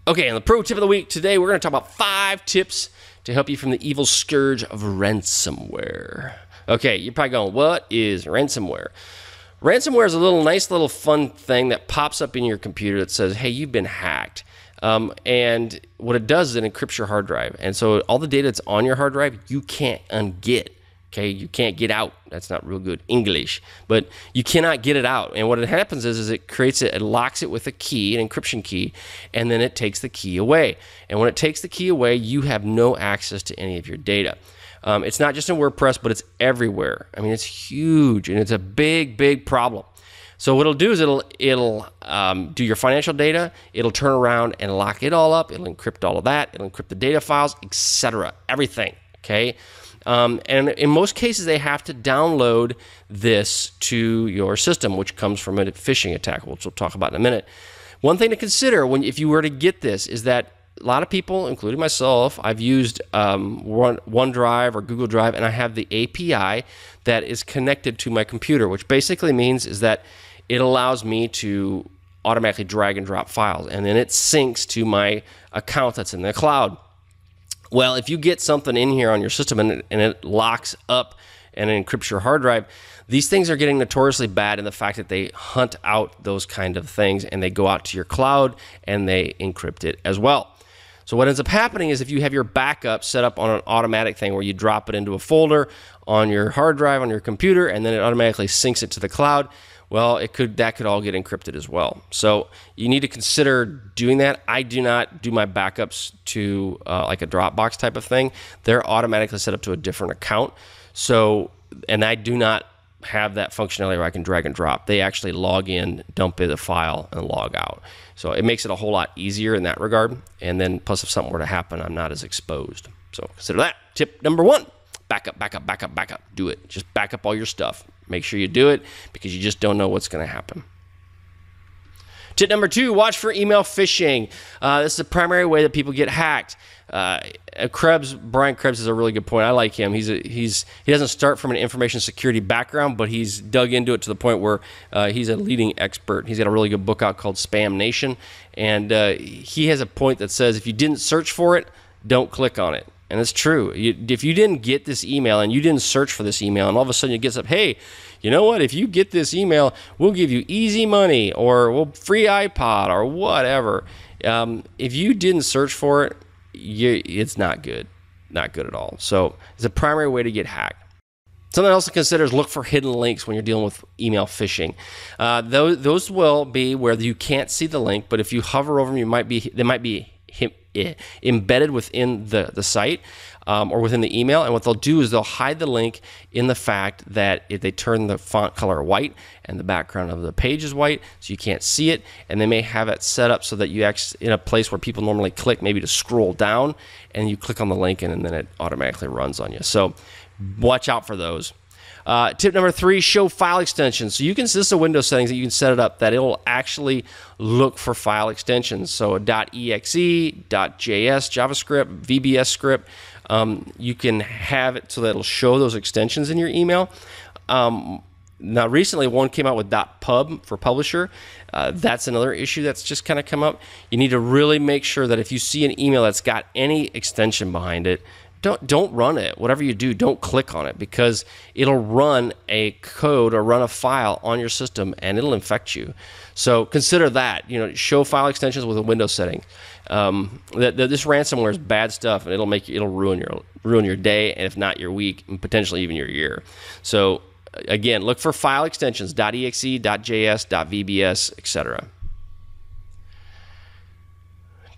Okay, and the pro tip of the week today, we're going to talk about 5 tips to help you from the evil scourge of ransomware. Okay, you're probably going, what is ransomware? Ransomware is a nice little fun thing that pops up in your computer that says, hey, you've been hacked. And what it does is it encrypts your hard drive. And so all the data that's on your hard drive, you can't unget. Okay, you can't get out. That's not real good English, but you cannot get it out. And what it happens is it creates it, it locks it with a key, an encryption key, and then it takes the key away. And when it takes the key away, you have no access to any of your data. It's not just in WordPress, but it's everywhere. I mean, it's huge, and it's a big, big problem. So what it'll do is it'll do your financial data. It'll turn around and lock it all up. It'll encrypt all of that. It'll encrypt the data files, etc. Everything. Okay. And in most cases, they have to download this to your system, which comes from a phishing attack, which we'll talk about in a minute. One thing to consider if you were to get this is that a lot of people, including myself, I've used OneDrive or Google Drive, and I have the API that is connected to my computer, which basically means is that it allows me to automatically drag and drop files, and then it syncs to my account that's in the cloud. Well, if you get something in here on your system and it locks up and it encrypts your hard drive, these things are getting notoriously bad in the fact that they hunt out those kind of things and they go out to your cloud and they encrypt it as well. So what ends up happening is if you have your backup set up on an automatic thing where you drop it into a folder on your hard drive on your computer and then it automatically syncs it to the cloud, well, that could all get encrypted as well. So you need to consider doing that. I do not do my backups to like a Dropbox type of thing. They're automatically set up to a different account. So, and I do not have that functionality where I can drag and drop. They actually log in, dump in the file, and log out. So it makes it a whole lot easier in that regard. And then plus if something were to happen, I'm not as exposed. So consider that. Tip number 1, backup, backup, backup, backup. Do it. Just back up all your stuff. Make sure you do it because you just don't know what's going to happen. Tip number 2, watch for email phishing. This is the primary way that people get hacked. Brian Krebs is a really good point. I like him. He doesn't start from an information security background, but he's dug into it to the point where he's a leading expert. He's got a really good book out called Spam Nation, and he has a point that says if you didn't search for it, don't click on it. And it's true. If you didn't get this email and you didn't search for this email and all of a sudden it gets up, hey, you know what? If you get this email, we'll give you easy money or we'll free iPod or whatever. If you didn't search for it, it's not good. Not good at all. So it's a primary way to get hacked. Something else to consider is look for hidden links when you're dealing with email phishing. Those will be where you can't see the link, but if you hover over them, they might be embedded within the site or within the email, and what they'll do is they'll hide the link in the fact that if they turn the font color white and the background of the page is white, so you can't see it, and they may have it set up so that you actually in a place where people normally click maybe to scroll down, and you click on the link and then it automatically runs on you. So watch out for those. Tip number 3, show file extensions. So you can, this is a Windows settings that you can set it up that it'll actually look for file extensions. So .exe, .js, JavaScript, VBS script. You can have it so that it'll show those extensions in your email. Now recently one came out with .pub for publisher. That's another issue that's just kind of come up. You need to really make sure that if you see an email that's got any extension behind it, don't run it. Whatever you do, don't click on it because it'll run a code or run a file on your system and it'll infect you. So consider that. Show file extensions with a Windows setting. This ransomware is bad stuff and it'll ruin your day, and if not your week, and potentially even your year. So again, look for file extensions .exe, .js, .vbs, etc.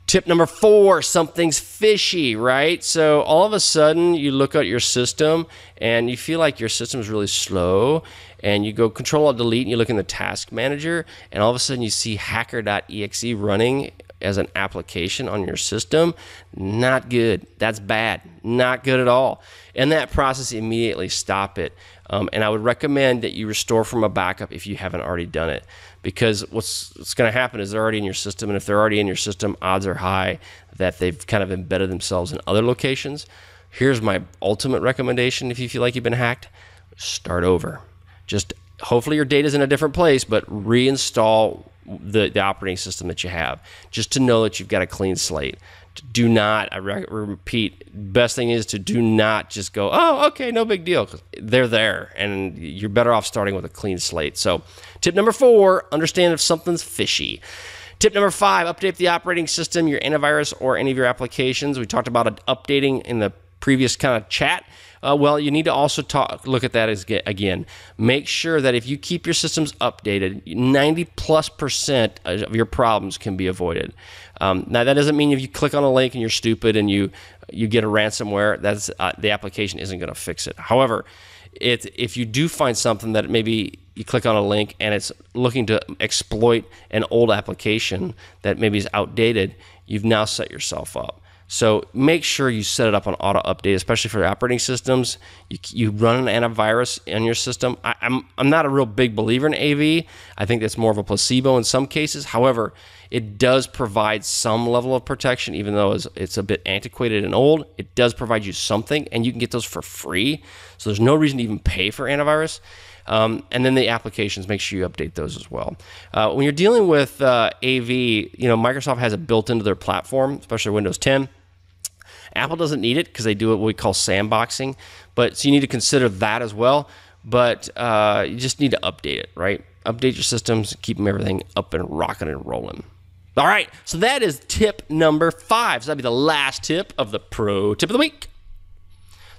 Tip number 4, something's fishy, right? So all of a sudden you look at your system and you feel like your system is really slow, and you go Control-Alt-Delete and you look in the task manager, and all of a sudden you see Hackr.exe running as an application on your system. Not good. That's bad. Not good at all. In that process, immediately stop it. And I would recommend that you restore from a backup if you haven't already done it, because what's going to happen is they're already in your system, and if they're already in your system, odds are high that they've kind of embedded themselves in other locations. Here's my ultimate recommendation if you feel like you've been hacked: start over. Just hopefully your data is in a different place, but reinstall the operating system that you have, just to know that you've got a clean slate. Do not, I repeat, best thing is to do not just go, oh, okay, no big deal, 'cause they're there, and you're better off starting with a clean slate. So tip number 4, understand if something's fishy. Tip number 5, update the operating system, your antivirus, or any of your applications. We talked about updating in the previous kind of chat. Well, you need to also look at that again. Make sure that if you keep your systems updated, 90+% of your problems can be avoided. Now, that doesn't mean if you click on a link and you're stupid and you get a ransomware, that's the application isn't going to fix it. However, if you do find something that maybe you click on a link and it's looking to exploit an old application that maybe is outdated, you've now set yourself up. So make sure you set it up on auto update, especially for operating systems. You run an antivirus in your system. I'm not a real big believer in AV. I think that's more of a placebo in some cases. However, it does provide some level of protection, even though it's a bit antiquated and old. It does provide you something, and you can get those for free. So there's no reason to even pay for antivirus. And then the applications, make sure you update those as well. When you're dealing with AV, Microsoft has it built into their platform, especially Windows 10. Apple doesn't need it because they do what we call sandboxing, so you need to consider that as well. But you just need to update it, right? Update your systems, keep everything up and rocking and rolling. All right, so that is tip number 5. So that'd be the last tip of the pro tip of the week.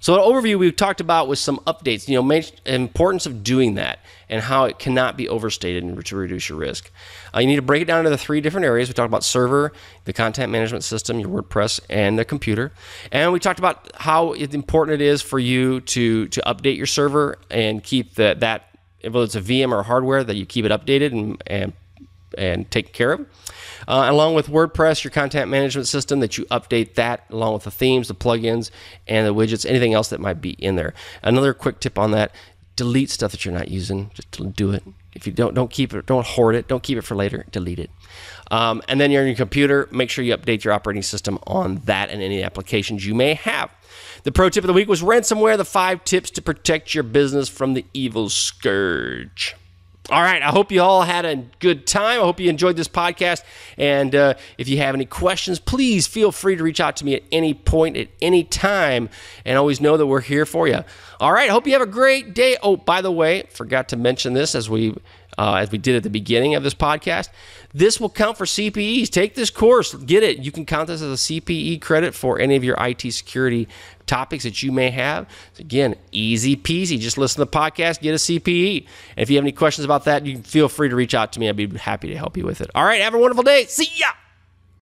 So an overview we've talked about with some updates, importance of doing that and how it cannot be overstated to reduce your risk. You need to break it down into the 3 different areas. We talked about server, the content management system, your WordPress, and the computer. And we talked about how important it is for you to update your server and keep that, whether it's a VM or hardware, that you keep it updated and taken care of. Along with WordPress, your content management system, that you update that along with the themes, the plugins, and the widgets, anything else that might be in there. Another quick tip on that, delete stuff that you're not using. Just do it. If you don't keep it, don't hoard it, don't keep it for later, delete it. And then you're on your computer, make sure you update your operating system on that and any applications you may have. The pro tip of the week was ransomware, the 5 tips to protect your business from the evil scourge. All right, I hope you all had a good time. I hope you enjoyed this podcast. And if you have any questions, please feel free to reach out to me at any point, at any time, and always know that we're here for you. All right, I hope you have a great day. Oh, by the way, forgot to mention this as we did at the beginning of this podcast. This will count for CPEs. Take this course, get it. You can count this as a CPE credit for any of your IT security topics that you may have. Again, easy peasy. Just listen to the podcast, get a CPE. And if you have any questions about that, you can feel free to reach out to me. I'd be happy to help you with it. All right, have a wonderful day. See ya.